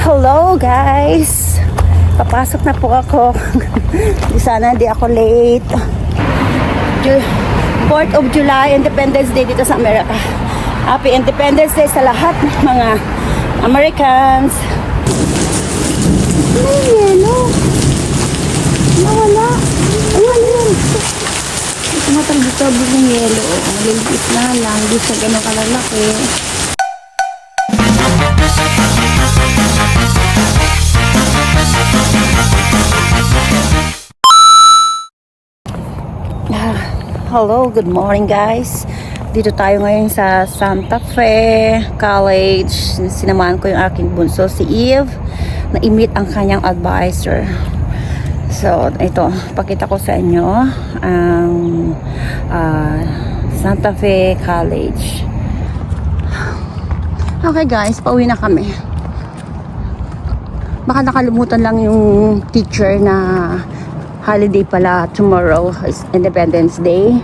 Hello guys! Papasok na po ako. Sana hindi ako late. 4th of July, Independence Day dito sa Amerika. Happy Independence Day sa lahat ng mga Americans. May yelo. Nawala. Ayan, ayan. Tumatagbi-tabi ng yelo. Maliliit na lang. Hindi siya ganun kalalaki. Hello, good morning guys. Dito tayo ngayon sa Santa Fe College. Sinamahan ko yung aking bunso si Eve na i-meet ang kanyang advisor. So, ito, pakita ko sa inyo ang Santa Fe College. Okay guys, pauwi na kami. Baka nakalimutan lang yung teacher na holiday pala, tomorrow is Independence Day,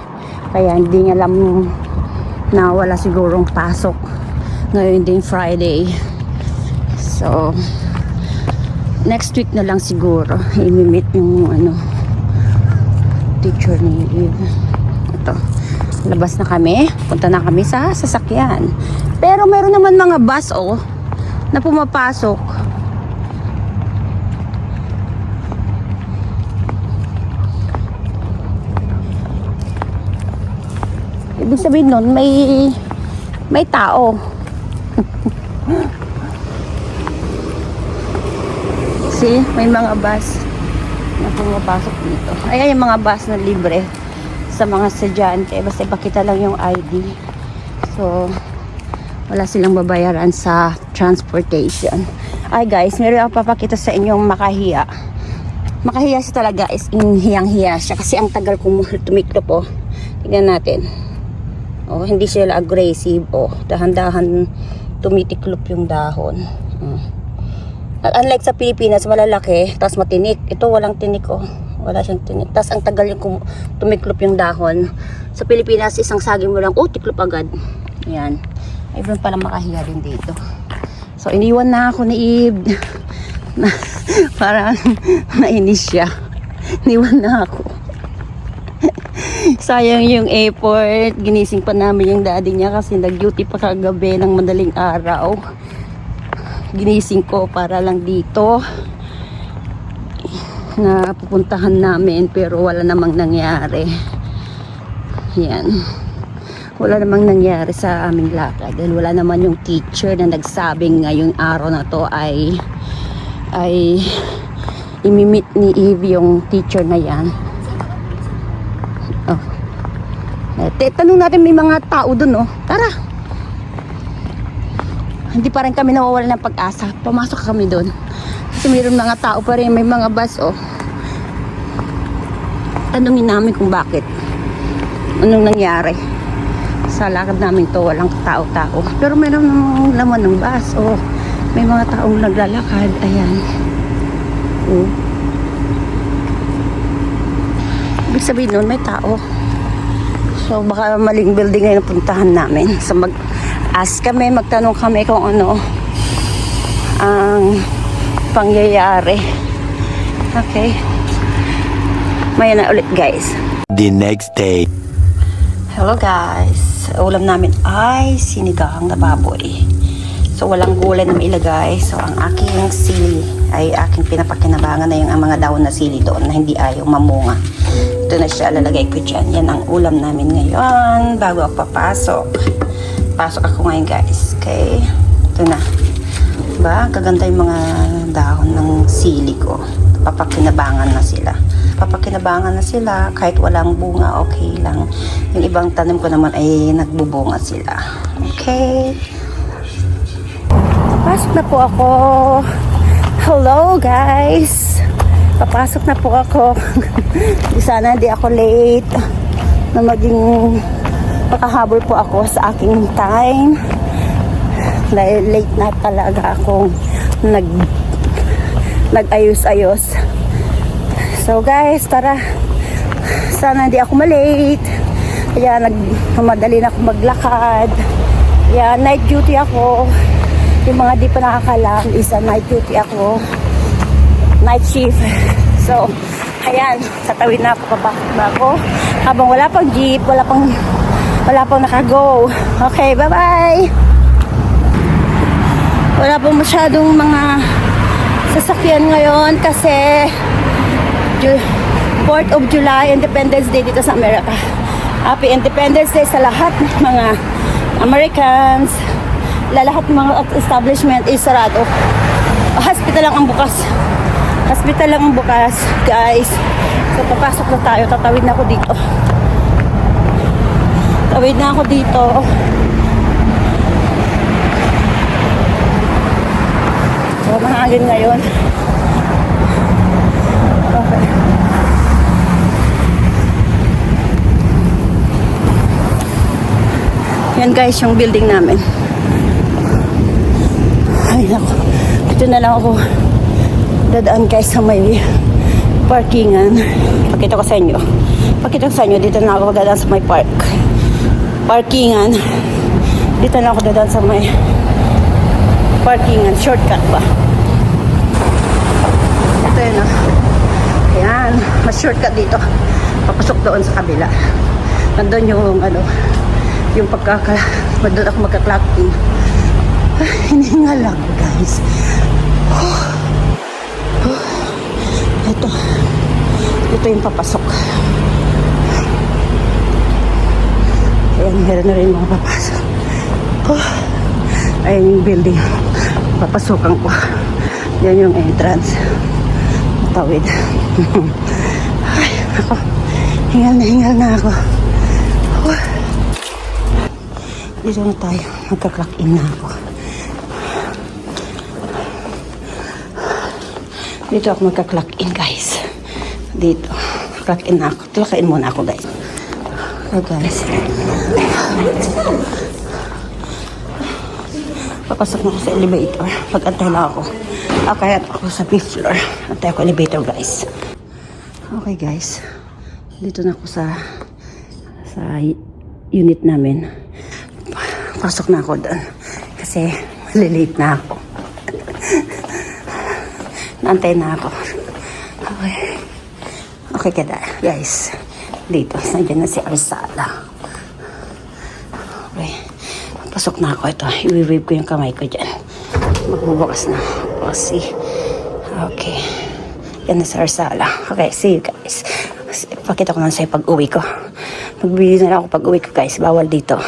kaya hindi niya alam na wala sigurong pasok ngayon din Friday. So next week na lang siguro i-meet yung teacher ni Eve. Ito, labas na kami, punta na kami sa sasakyan, pero meron naman mga bus na pumapasok. Ibig sabihin nun, may tao. See, may mga bus na pumapasok dito. Ayan yung mga bus na libre sa mga estudyante. Basta ipakita lang yung ID. So, wala silang babayaran sa transportation. Ay guys, meron ako papakita sa inyong makahiya. Makahiya siya talaga, is hiyang-hiya siya. Kasi ang tagal kong tumiklop po. Tignan natin. Hindi sila aggressive. Dahan-dahan tumitiklop yung dahon. Unlike sa Pilipinas, malalaki, tapos matinik. Ito walang tinik. Wala siyang tinik. Tapos ang tagal yung tumiklop yung dahon. Sa Pilipinas, isang saging mo lang, tiklop agad. Yan. Ayun pala makahiya din dito. So, iniwan na ako ni Eve. Parang nainis siya. Iniwan na ako. Sayang yung effort. Ginising pa namin yung daddy niya kasi nag-duty pa kagabi ng madaling araw. Ginising ko para lang dito na pupuntahan namin, pero wala namang nangyari. Yan. Wala namang nangyari sa aming lakad dahil wala naman yung teacher na nagsabing ngayong araw na to ay imimit ni Eve yung teacher na yan. Tanong natin, may mga tao dun, Tara. Hindi pa rin kami nawawala ng pag-asa. Pumasok kami dun. Kasi mayroon mga tao pa rin, may mga bus, Tanungin namin kung bakit. Anong nangyari. Sa lakad namin to, walang tao-tao. Pero mayroon ng laman ng bus, May mga taong naglalakad. Ayan. Ibig sabihin nun, may tao. So baka maling building na yung puntahan namin. So mag-ask kami, magtanong kami kung ano ang pangyayari. Okay. Maya na ulit guys. The next day. Hello guys. Ulam namin ay sinigang na baboy. So walang gulay na mailagay. So ang aking sili ay aking pinapakinabangan na yung mga dahon na sili doon na hindi ayaw mamunga. Ito na siya, lalagay ko dyan. Yan ang ulam namin ngayon bago ako papasok. Pasok ako ngayon guys. Okay, ito na. Diba? Kaganda yung mga dahon ng sili ko. Papakinabangan na sila. Papakinabangan na sila. Kahit walang bunga, okay lang. Yung ibang tanim ko naman ay nagbubunga sila. Okay. Pasok na po ako. Hello guys. Papasok na po ako. Sana hindi ako late na maging makahabol po ako sa aking time. Dahil late na talaga akong nag-ayos-ayos. So guys, tara. Sana hindi ako malate. Kaya nagmadali na ako maglakad. Kaya night duty ako. Yung mga di pa nakakalam is night duty ako. Night shift. So, ayan, tatawid na ako, papasok na ako. Habang wala pang jeep, wala pang nakago. Okay, bye-bye! Wala pong masyadong mga sasakyan ngayon kasi 4th of July, Independence Day dito sa Amerika. Happy Independence Day sa lahat ng mga Americans. Lahat ng mga establishment is sarado. Hospital lang ang bukas. Hospital lang ang bukas, guys. So, papasok na tayo. Tatawid na ako dito. Tawid na ako dito. So, mahangin ngayon. Okay. Yan guys, yung building namin. Ay, naku. Dito na lang ako dadaan guys sa may parkingan. Pakita ko sa inyo. Dito na ako dadaan sa may parkingan. Dito na ako dadaan sa may parkingan. Shortcut ba? Ito yun o. Ayan. Mas shortcut dito. Papasok doon sa kabila. Nandun yung yung doon ako magka-clock in. Hinihinga lang guys. Ito yung papasok. Ayan, meron na rin mga papasok. Ayan yung building. Papasokan ko. Yan yung entrance. Tawid. Ay, ako. Hingal na ako. Dito na tayo. Magka-clock in na ako. Dito ako magka-clock in guys. Dito. Clock in na ako. Tulakain muna ako guys. Okay guys. Papasok na ako sa elevator. Pag-antay na ako. Kaya ako sa 5th floor. Antay ako elevator guys. Okay guys. Dito na ako sa unit namin. Pasok na ako doon. Kasi malilate na ako. Naantay na ako. Okay. Okay kada, guys. Dito, nandiyan na si Arsala. Okay. Pasok na ako ito. I-wave ko yung kamay ko dyan. Magbubukas na. O, see. Okay. Yan na si Arsala. Okay, see you guys. Pakita ko lang sa'yo pag-uwi ko. Magbili na lang ako pag-uwi ko guys. Bawal dito.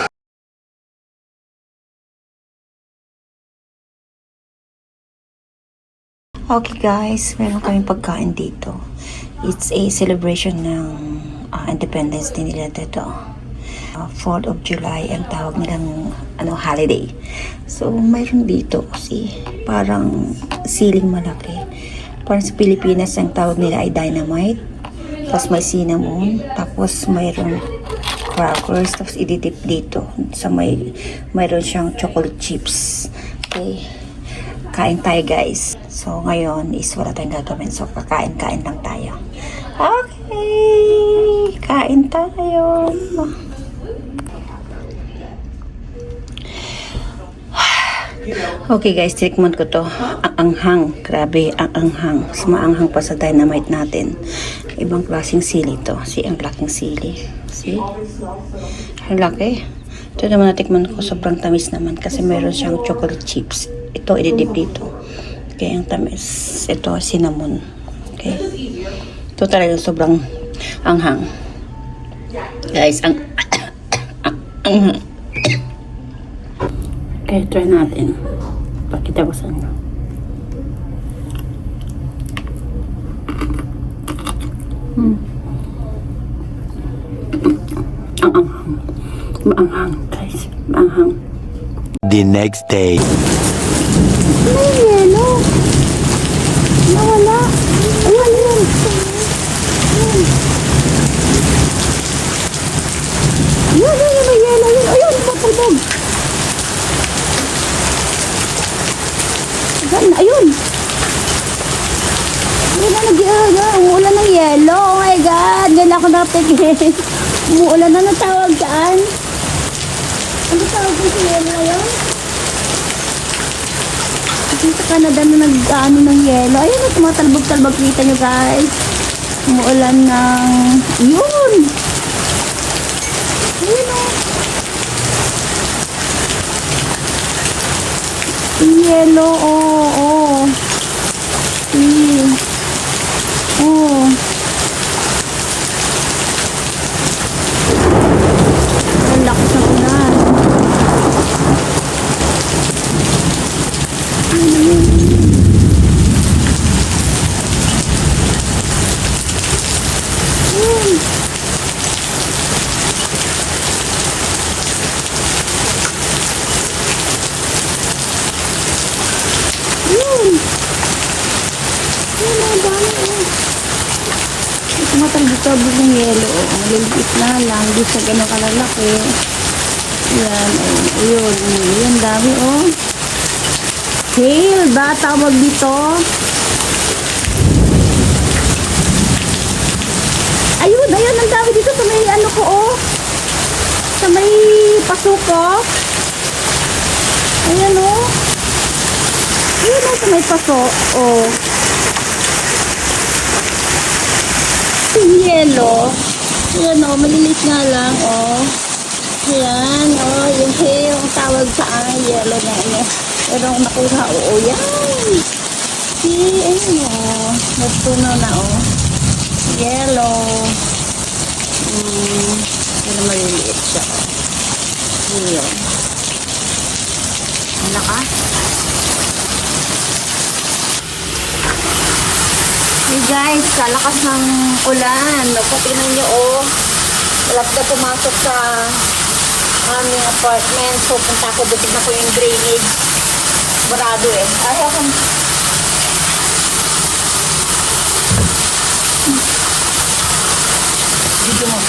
Okay guys, meron kaming pagkain dito. It's a celebration ng Independence Day nila dito. 4th of July ang tawag nilang holiday. So mayroon dito kasi parang siling malaki. Parang sa Pilipinas ang tawag nila ay dynamite. Tapos may cinnamon. Tapos mayroon crackers. Tapos ididip dito. Sa mayroon siyang chocolate chips. Okay. Kain tayo guys. So ngayon is wala tayong gagawin. So kakain-kain lang tayo. Okay. Kain tayo. Okay guys, tikman ko to. Ang anghang. Grabe, ang anghang. Mas maanghang pa sa dynamite natin. Ibang klaseng sili to. See, ang laking sili. See? Ang laki. Ito naman natikman ko. Sobrang tamis naman kasi meron siyang chocolate chips. Ito, ididip dito. Okay, ang tamis. Ito, cinnamon. Okay. Ito talaga sobrang anghang. Guys, ang okay, try natin. Pakita ko sa inyo. Ang anghang. Maanghang, guys. Maanghang. The next day. May yelo. Nawala. Ayan, yun. Yun, may yelo. Ayun, papulbog. Ayun. Umuulan ng yelo. Oh my God. Ganyan ako napitin. Umuulan na ng tawag dyan. Ano tawag ko sa yelo ngayon? Sa Canada na nag-ano ng yelo. Ayun na, tumatalbog-talbog. Kita nyo guys. Umuulan ng... Yun! Ayun o. Yelo, oo. Oh. Ang lakas ng ulan. Tumatalbog-talbog ng yelo. Maliliit na lang. Di siya gano'ng kalalaki. Yan. Ayun. Ayun. Dami oh. Hail ba tawag dito? Ayun. Ayun. Ang dami dito sa may ano ko oh. Sa may paso ko. Ayan oh. Ayun oh. Sa may paso. Oh. Yelo. Ayan o, maliliit nga lang o. Ayan o, yung hail ang tawag sa yelo na ano. Pero nakuha o, yan. See, ayun o. Nagtuno na o. Yelo. Pero maliliit siya o. Ayan. Ano ka? Hey guys, kalakas ng ulan. Tingnan nyo oh. Malapit na pumasok sa aming apartment. So punta ko doon. Tignan ko yung drainage. Barado eh. Ayaw kong... Video mo.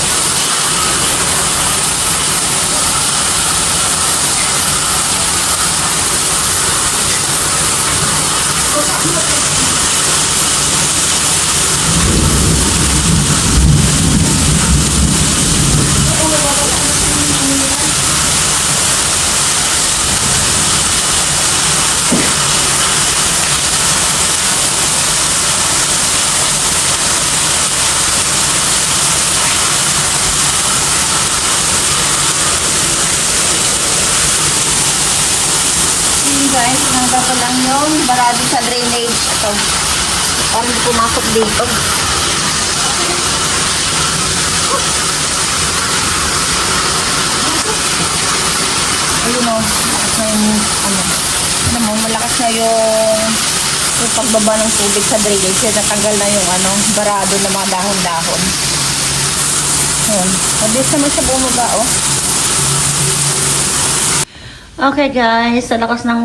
Guys, hanggang pa lang yung barado sa drainage. Ito. Para hindi pumasok dito. Ayun o. Malakas na yung ano. Ano mo, malakas na yung pagbaba ng tubig sa drainage. Kaya natanggal na yung ano, barado ng mga dahon-dahon. Ayun. Mabilis naman siya bumaba o. Okay guys, sa lakas ng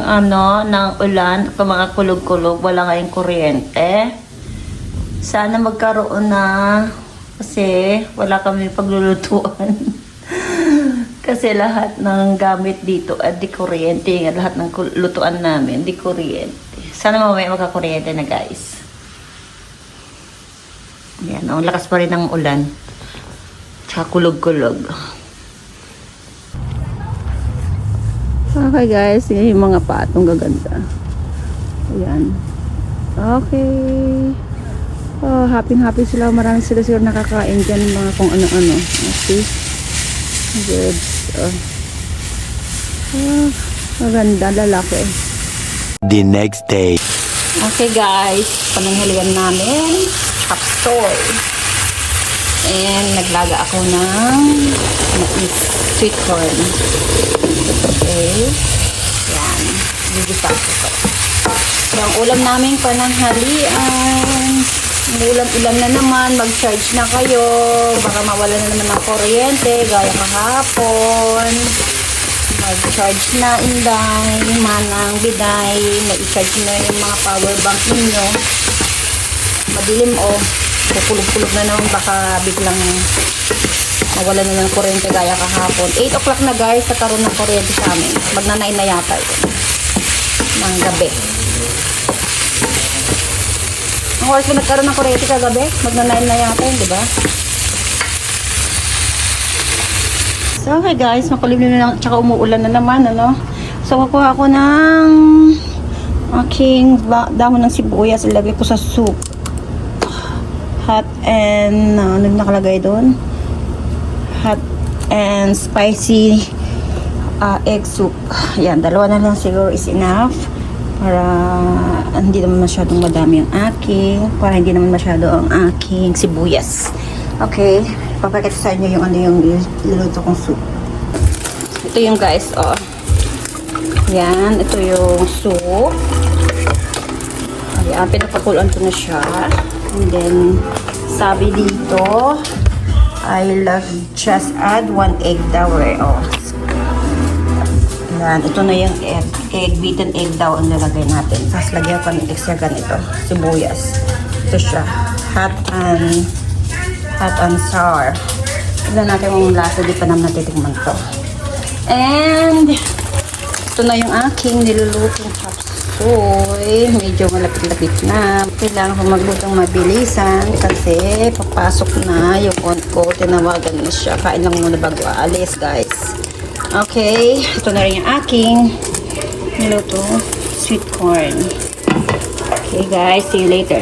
ano, ng ulan, mga kulog-kulog, wala ngayong kuryente. Sana magkaroon na kasi wala kami paglulutuan. Kasi lahat ng gamit dito at di kuryente, lahat ng lutuan namin di kuryente. Sana mamaya magkakuryente na guys. Yan, ang lakas pa rin ng ulan. Tsaka kulog-kulog. Okay guys, yun yung mga patong gaganda. Ayan. Okay. Oh, happy sila. Marami sila nakakain dyan. Mga kung ano-ano. Okay. Good. Maganda, lalaki. The next day. Okay guys, pananghalian namin. Chopstoy. And naglaga ako ng sweet corn. Okay. Yan. Gigisa ko ito. So, ang ulam namin pananghalian. Ang ulam na naman. Mag-charge na kayo. Baka mawala na naman ng kuryente. Gaya kahapon. Mag-charge na inday. Manang biday. Mag-charge na yung mga power bank ninyo. Madilim o. Kukulog-kulog na naman. Baka biglang mawala na ng kuryente gaya kahapon. 8 o'clock na guys, nagkaroon ng kuryente sa amin. Magna-9 na yata yun. Ng gabi. Ang oras ko nagkaroon ng kuryente kagabi, magna-9 na yata yun, di ba? So, okay guys, makulimlim na lang, tsaka umuulan na naman, ano? So, kukuha ako ng aking dahon ng sibuyas. Ilagay ko sa soup. Hot and, ano nakalagay doon? Hot and spicy egg soup. Yan, dalawa na lang siguro is enough. Para hindi naman masyadong madami ang aking. Para hindi naman masyado ang aking sibuyas. Okay. Papakita sa inyo yung ano yung niluto kong soup. Ito yung guys, oh. Yan, ito yung soup. Ayan, pinapakuluan ko na siya. And then, sabi dito, I love just add 1 egg daw eh, oh. Yan, ito na yung egg, beaten egg daw ang nilagay natin. Tapos lagyan ko ng extra ganito, sibuyas. Ito siya, hot and sour. Tignan natin kung lasa, di pa naman natitikman to. And, ito na yung aking nilulutong chop suey. Medyo malapit-lapit na. Kailangan ko maglutong mabilisan kasi papasok na yung aunt ko. Tinawagan na siya. Kain lang muna bago aalis, guys. Okay, ito na rin yung aking nilutong sweet corn. Okay, guys, see you later.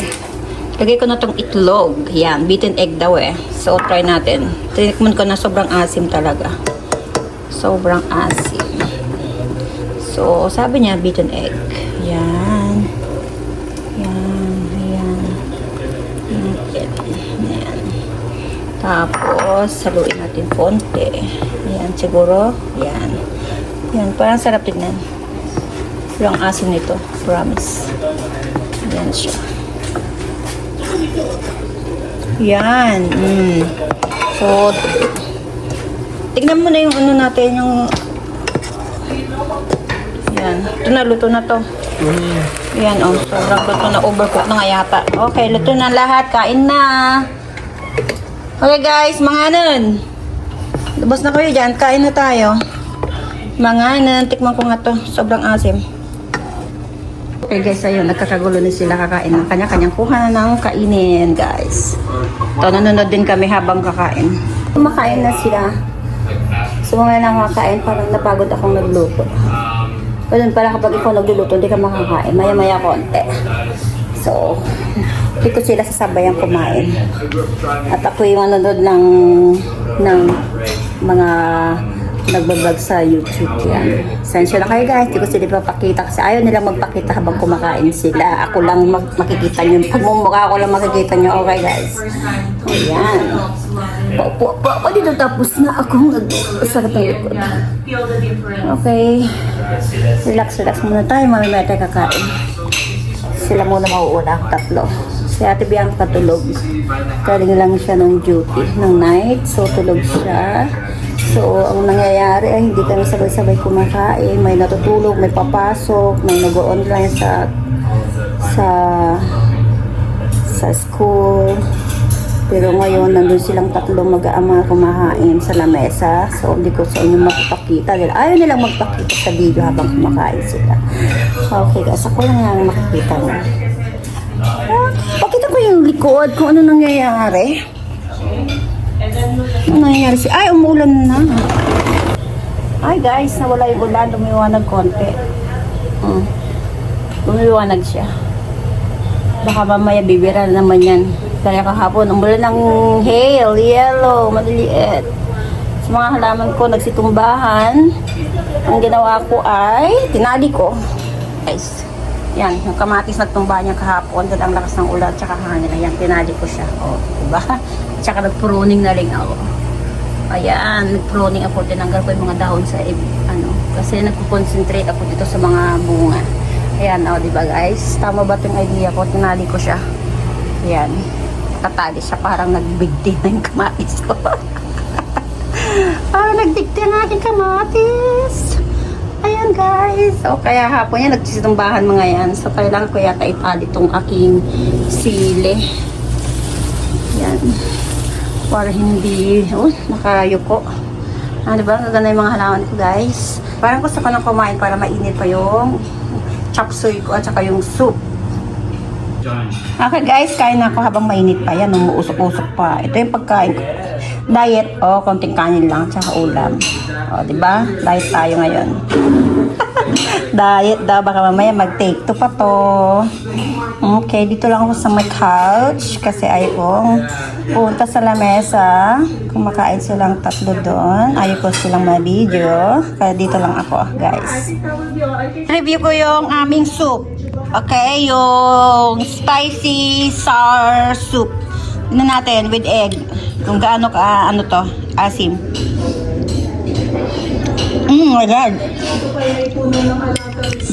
Lagay ko na tong itlog. Yan, beaten egg daw eh. So, try natin. Tinikman ko na sobrang asim talaga. Sobrang asim. So, sabi niya, beaten egg. Yan. Yan. Ayan. Yan. Tapos, saluin natin konti. Yan, siguro. Yan. Yan, parang sarap tignan. Pero ang asim nito. Promise. Yan siya. Yan. So, tignan mo na yung ano natin, yung yan. Ito na, luto na to. Yan, oh. Sobrang luto na. Overcook na nga yata. Okay, luto na lahat. Kain na. Okay, guys. Manganon. Labas na kayo dyan. Kain na tayo. Manganon. Tikman ko nga to. Sobrang asim. Okay, guys. Ayun. Nagkakagulo na sila kakain ng kanya-kanyang kuha na ng kainin, guys. Ito, nanonood din kami habang kakain. Kumakain na sila. So, mga nakakain, parang napagod akong nagluto. Ganun pala kapag ikaw nagluluto, hindi ka makakain. Maya-maya konti. So, hindi ko sila sasabayang kumain. At ako yung nanonood ng mga nagbablog sa YouTube yan. Sensya na kayo guys, hindi ko sila papakita kasi ayaw nilang magpakita habang kumakain sila. Ako lang makikita nyo. Pagmumukha ako lang makikita nyo. Okay guys. Ayan. Paupo ako dito tapos na akong nag-usarap ng likod. Okay. Relax muna tayo. Mamaya tayo kakain. Sila muna mauuna. Tatlo. Si Ate Biang patulog. Galing lang siya ng duty ng night. So tulog siya. So, ang nangyayari ay hindi kami sabay-sabay kumakain. May natutulog, may papasok, may nag-online sa school. Pero ngayon, nandun silang tatlo mag-aama kumahain sa lamesa. So, hindi ko sa inyo magpakita. Ayaw nilang magpakita sa video habang kumakain sila. Okay guys, ako lang ang makikita nyo. Pakita ko yung likod kung ano nangyayari. Ano nangyayari si... Ay, umuulan na. Ay guys, nawala yung ulan. Lumiwanag konti. Lumiwanag siya. Baka mamaya bibira na naman yan. Kaya kahapon, umulan ng hail, yellow, maliliit. Sa mga halaman ko, nagsitumbahan. Ang ginawa ko ay, tinali ko. Guys, yan, yung kamatis nagtumba niya kahapon, dahil ang lakas ng ulan, tsaka hangin. Ayan, tinali ko siya. O, diba? Tsaka nag-pruning na rin ako. Ayan, nag-pruning ako, tinanggal ko yung mga dahon sa, ano, kasi nagko-concentrate ako dito sa mga bunga. Ayan, o, diba guys? Tama ba itong idea ko? Tinali ko siya. Ayan. Tatali siya, parang nagbigti na yung kamatis ko. Parang nagbigti na aking kamatis. Ayan guys. So, kaya hapon yan, nagsitumbahan mga yan. So, kailangan ko yata itali itong aking sili. Ayan. Para hindi, nakayuko. Diba? Gaganda yung mga halaman ko guys. Parang gusto ko nang kumain para mainit pa yung chop suey ko at saka yung soup. Okay guys, kain ako habang mainit pa yan, umuusok-usok pa. Ito yung pagkain ko. Diet, konting kanin lang, tsaka ulam. Diba? Diet tayo ngayon. Diet daw. Baka mamaya mag-take to pa to. Okay, dito lang ako sa my couch. Kasi ayaw kong punta sa lamesa. Kumakain silang tatlo doon. Ayaw ko silang ma-video. Kaya dito lang ako, guys. Review ko yung aming soup. Okay, yung spicy sour soup. Tignan natin with egg. Kung gaano ka, ano to, asim. My God.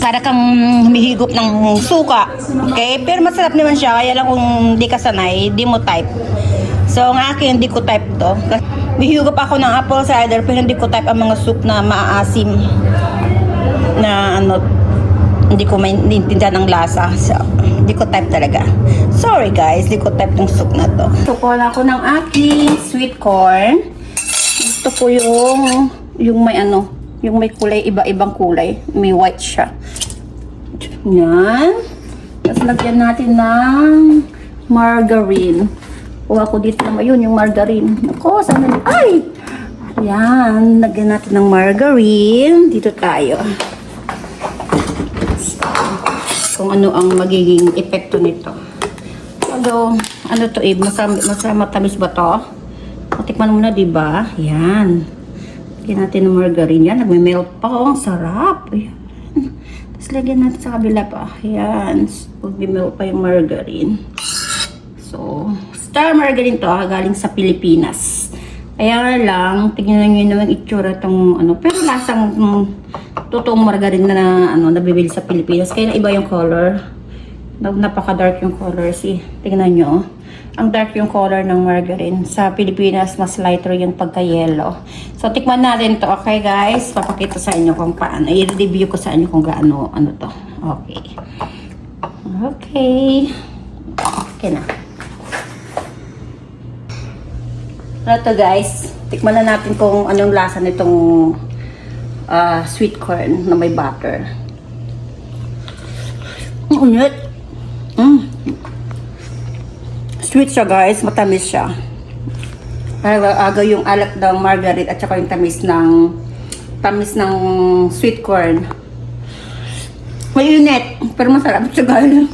Para kang humihigop ng suka. Okay? Pero masarap naman siya. Kaya lang kung di ka sanay, di mo type. So, ang akin, hindi ko type to. Humihigop ako ng apple cider, pero hindi ko type ang mga soup na maaasim. Na ano, hindi ko maintindihan ng lasa. So, hindi ko type talaga. Sorry guys, hindi ko type ng soup na to. Gusto ko ng aking sweet corn. Gusto ko yung may ano, yung may kulay, iba-ibang kulay. May white siya. Yan. Tapos lagyan natin ng margarine. Kuha ko dito naman yun, yung margarine. Ako, saan na? Ay! Yan. Lagyan natin ng margarine. Dito tayo. Kung ano ang magiging epekto nito. Although, ano to eh, matamis ba to? Matikman mo na, diba? Yan. Lagyan natin ng margarine. Yan, nagme-melt pa. Oh, ang sarap. Ayan. Tapos lagyan natin sa kabila pa. Yan. Mag-melt pa yung margarine. So, star margarine to, galing sa Pilipinas. Kaya lang, tignan nyo naman itsura itong ano. Pero lasang totoong margarine na ano, nabibili sa Pilipinas. Kaya iba yung color. Napaka-dark yung color. See, tignan nyo. Ang dark yung color ng margarine. Sa Pilipinas, mas lighter yung pagka-yellow. So, tikman natin to. Okay, guys? Papakita sa inyo kung paano. I-review ko sa inyo kung gaano, ano to. Okay. Okay. Okay na. Ano to, guys? Tikman na natin kung anong lasa nitong sweet corn na may butter. Ang unyit. Sweet siya, guys. Matamis siya. Aga yung alat ng margarine at saka yung tamis ng sweet corn. May init, pero masarap siya, guys.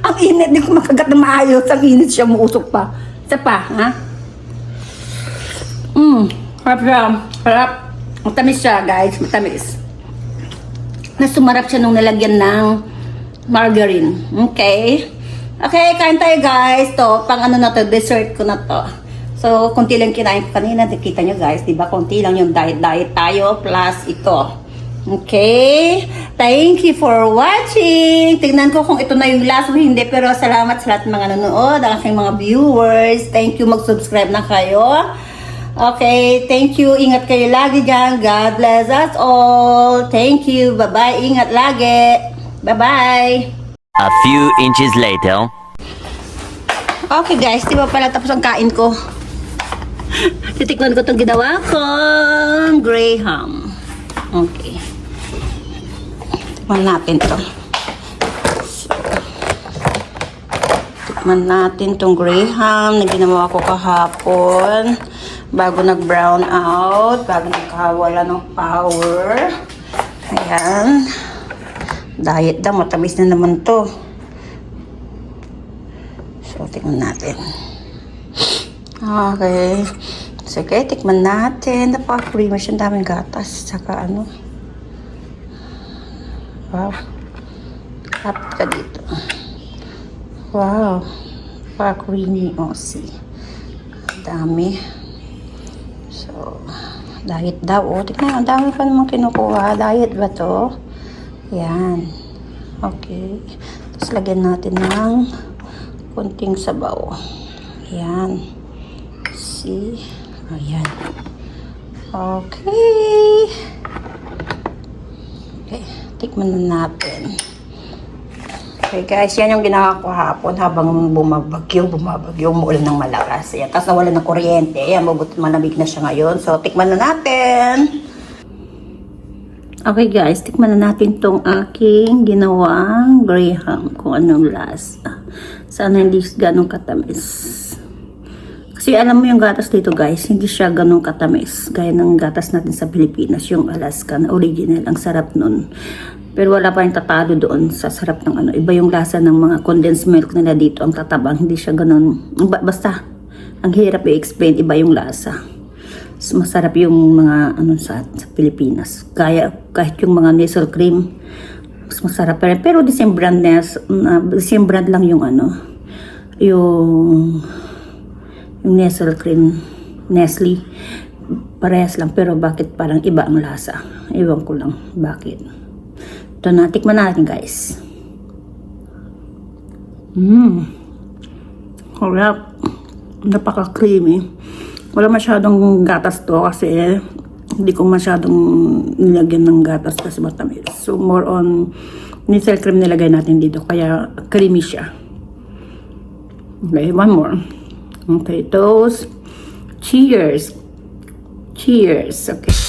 Ang init, di ko makagat na maayos. Ang init siya, muusok pa. Isa pa, ha? Harap siya. Harap. Matamis siya, guys. Matamis. Nasumarap siya nung nalagyan ng margarine. Okay? Okay, kain tayo, guys. To, pang ano na to, dessert ko na to. So, konti lang kinain ko kanina. Nakita nyo, guys. Diba? Konti lang yung diet tayo plus ito. Okay? Thank you for watching. Tignan ko kung ito na yung last o hindi. Pero salamat sa lahat ng mga nanonood, ang aking mga viewers. Thank you. Mag-subscribe na kayo. Okay, thank you. Ingat kayo lagi dyan. God bless us all. Thank you. Bye-bye. Ingat lagi. Bye-bye. A few inches later. Okay guys, di ba pala tapos ang kain ko? Titikman ko itong ginawa ko. Graham. Okay. Tikman natin to. So, tikman natin itong Graham na ginawa ko kahapon. Bago nag-brown out. Bago nagkawala ng power. Ayan. Diet daw, matamis na naman to. So, tingnan natin. Okay. Sige, tikman natin. Napaka-creamy siya. Ang daming gatas. Saka ano. Wow. Kapit ka dito. Wow. Napaka-creamy. Oh, see. Ang dami. So, diet daw. Oh, tingnan. Ang dami pa namang kinukuha. Diet ba to? Yan. Okay. Tapos lagyan natin ng konting sabaw. Yan. See? Ayan. Okay. Okay. Tikman na natin. Okay guys, yan yung ginawa ko hapon habang bumabagyo, umuulan ng malakas. Ayan. Tapos nawala ng kuryente. Ayan, malamig na siya ngayon. So, tikman na natin. Okay guys, tikman na natin tong aking ginawang Graham kung anong lasa. Sana hindi ganong katamis. Kasi alam mo yung gatas dito guys, hindi siya ganun katamis. Gaya ng gatas natin sa Pilipinas, yung Alaska na original. Ang sarap nun. Pero wala pa yung tatalo doon sa sarap ng ano. Iba yung lasa ng mga condensed milk nila dito. Ang tatabang, hindi siya ganun. Basta, ang hirap i-explain, iba yung lasa. Mas masarap yung mga ano sa Pilipinas. Kaya kahit yung mga Nestle cream, mas masarap pa rin. Pero the same brand, the same brand lang yung ano, yung Nestle cream, Nestle, parehas lang. Pero bakit parang iba ang lasa? Ewan ko lang bakit. Ito na, tikman natin guys. Harap. Napaka-creamy. Wala masyadong gatas to kasi hindi ko masyadong nilagyan ng gatas kasi matamis. So more on Nestle cream nilagay natin dito kaya creamy siya. Okay, one more. Okay, toast. Cheers. Cheers. Okay.